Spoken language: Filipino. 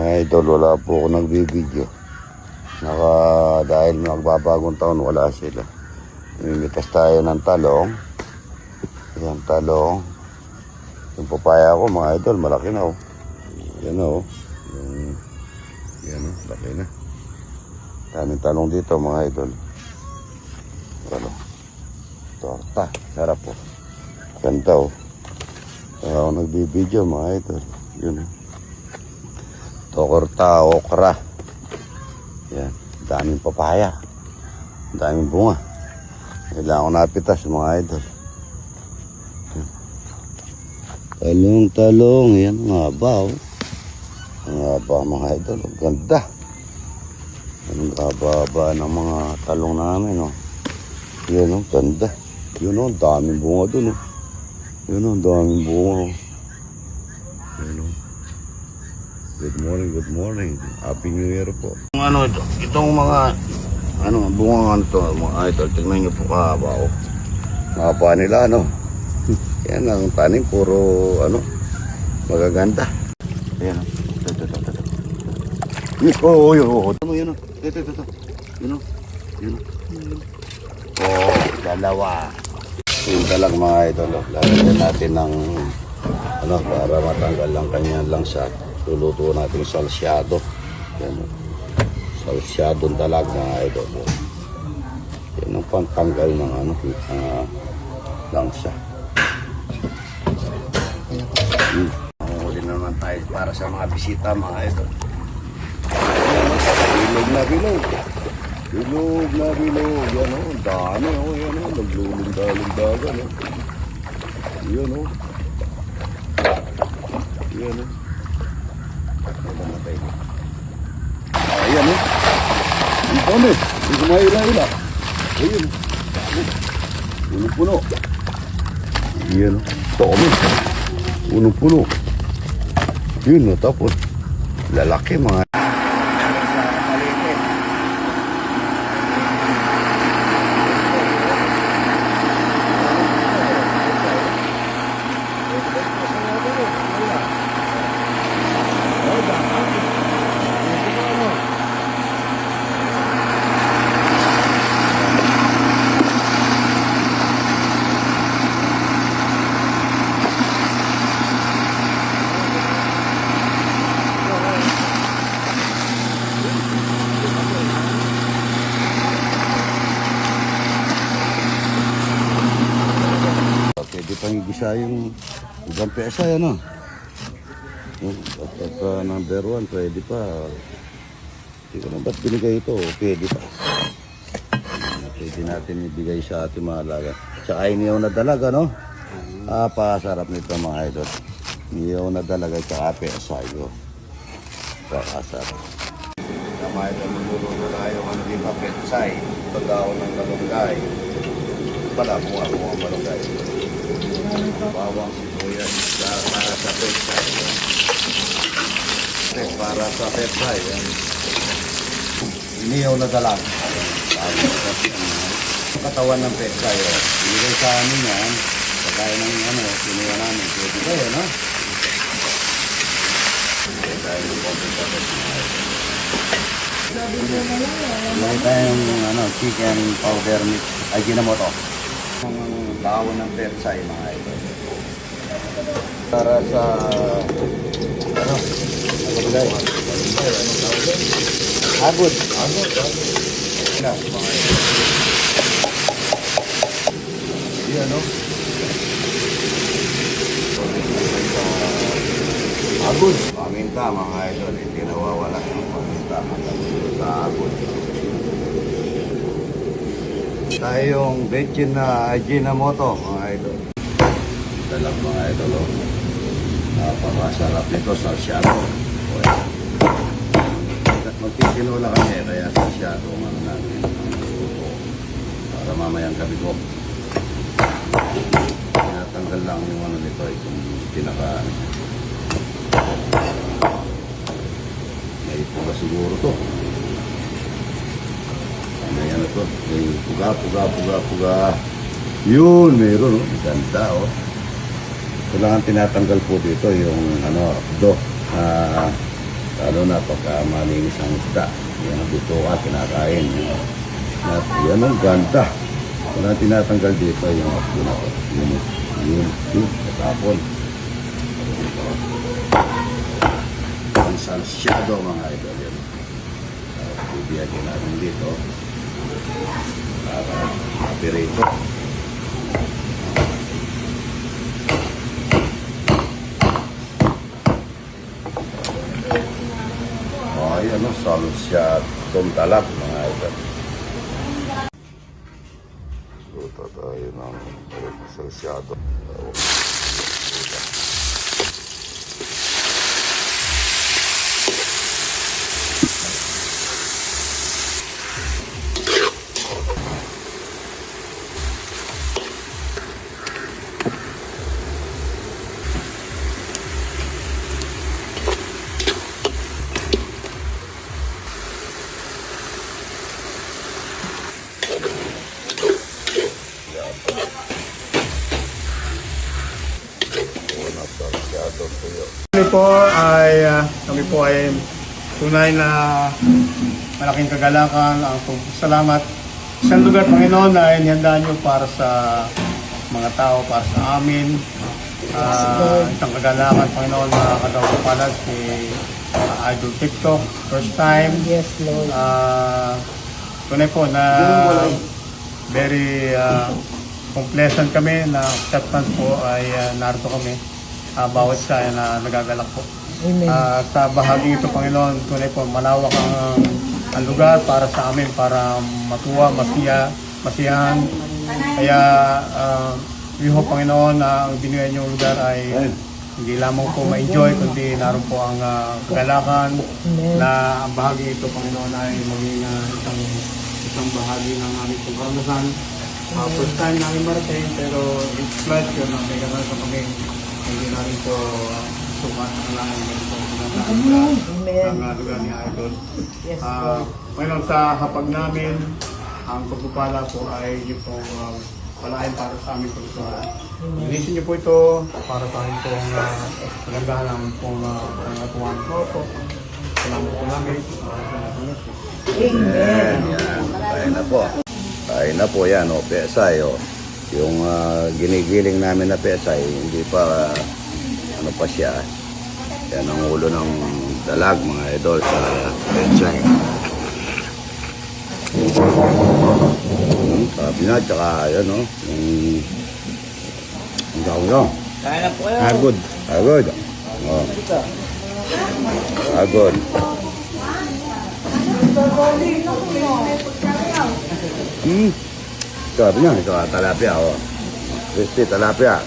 Mga idol, wala po ako nagbibideo. Dahil magbabagong taon, wala sila. Mimitas tayo ng talong. Yan, talong. Yung papaya ko, mga idol, malaki na, oh. Yan, oh. Yan, oh, laki na. Daming talong dito, mga idol. Ano? Torta. Sarap, oh. Ganda, oh. Kaya ako nagbibideo, mga idol. Yun, oh. Torta, okra. Yan. Daming papaya. Daming bunga. Kailangan ko napitas, mga idol. Talong. Yan, ang haba, oh. Ang haba, mga idol. Ang ganda. Ang haba ng mga talong namin, oh. Yan, oh. Ganda. Yun, oh. Daming bunga dun, oh. Yun, oh. Daming bunga, oh. Yan, oh. Good morning. Happy New Year po. Itong mga bunga to, mga idol, tingnan niyo po kahaba, oh. Mahaba nila, Yan ang tanim, puro magaganda. Ayan, oh. Yun, ito. Yun. Oh, dalawa. Yung talag, mga idol, lalagyan natin ng para matanggal lang kanyang langsa. Luluto natin salsyado. Yan, salsyadong dalag, mga idol. Yan ang pantanggal ng langsa. Huli na naman tayo para sa mga bisita, mga idol. Bilog. Yan, oh. Dami, oh. Yan, oh. Naglulundagan, oh. Yan, oh. Yan, oh. Ayan, oh. Ang dami. Hindi kumahila-hila. Ayan. Puno-puno. Ayan, oh. Dami. Puno-puno. Yun, oh. Tapos lalaki, mga pangigisa yung ibang pesa, yan, at number 1, pwede pa. Hindi ko lang ba't binigay ito, pwede pa. Pwede natin ibigay sa ating mga alaga. Tsaka iniyaw na dalaga, pakasarap nito, mga idol. Iniyaw na dalaga, tsaka pesa yun. Pakasarap. Mga idol, niluluto tayo yung papetsay. Pagkaon ng malunggay. Bunga malunggay. Bawang sibuyas para sa petsay. Para sa petsay. Iniyaw na dalag. Katawan ng petsay. Binigay sa amin yan. Pagkain ng sinuha namin. Pwede kayo, Pagkain ng konting sa petsay. May tayong chicken powder mix. Ay, Ajinomoto. Ang bawon ng petsay, mga idol. Para sa agod. Yan, mga idol. Yan, agod. Paminta, mga idol. Hindi nawawala ng paminta. Sa agod. Tayong bechin na Ajinomoto, mga idol. Dalag, mga idol, napakasarap nito sa shadow. Magtitinola kami, kaya sa shadow natin para mamayang gabi ko. Tinatanggal lang yung nito, itong pinakaan. May puga siguro to. Ayan ito, may puga. Yun, meron, ganda, Kailangan tinatanggal po dito yung Lalo na pagka malinis ang isda. Yan ang bituka, kinakain. At yan ang ganda. Wala tinatanggal dito yung apdo na to. Yun, katapon. Ang salsyado mga idol yan. Bibiyagin natin dito. Para mapirito. Ayan o, salsyadong talak mga idol. Luto tayo ng salsyado. Kami po ay tunay na malaking kagalakan ang salamat. Isang lugar, Panginoon, na inihanda niyo para sa mga tao, para sa amin. Isang kagalakan, Panginoon, na katawag si Idol TikTok, first time. Yes, Lord. Tunay po na very pleasant kami na acceptance po ay narito kami. Bawat isa na nagagalak po. Amen. Sa bahagi ito, Panginoon, tunay po, malawak ang lugar para sa amin, para matuwa, masiyahan. Kaya, we hope, Panginoon, na ang binigay niyong lugar ay hindi lamang po ma-enjoy, kundi naroon po ang kagalakan na ang bahagi ito, Panginoon, ay maging isang bahagi ng aming pagkaranasan. First time namin marating, pero it's pleasure na may karanasan kami. Hindi namin po sukat ang langit ng lugar ni Idol. Yes, Lord. Ngayon sa hapag namin, ang pagpupala po ay yung pong palain para sa aming pagsuhan. Inisin niyo po ito para sa amin pong palanggahan namin pong pangatuan. Salamat po namin. Amen. Yan, tayo na po. Tayo na po yan, o, pesay, o. Yung ginigiling namin na pesay, hindi pa, ano pa siya. Yan ang ulo ng dalag, mga idol, sa pesay. Sabi na, tsaka, yan, o. Yung gawin. Kaya na po kayo. Agod. Agod. O. Agod. Sabi niya, ito talapia, oh. Crispy, talapia.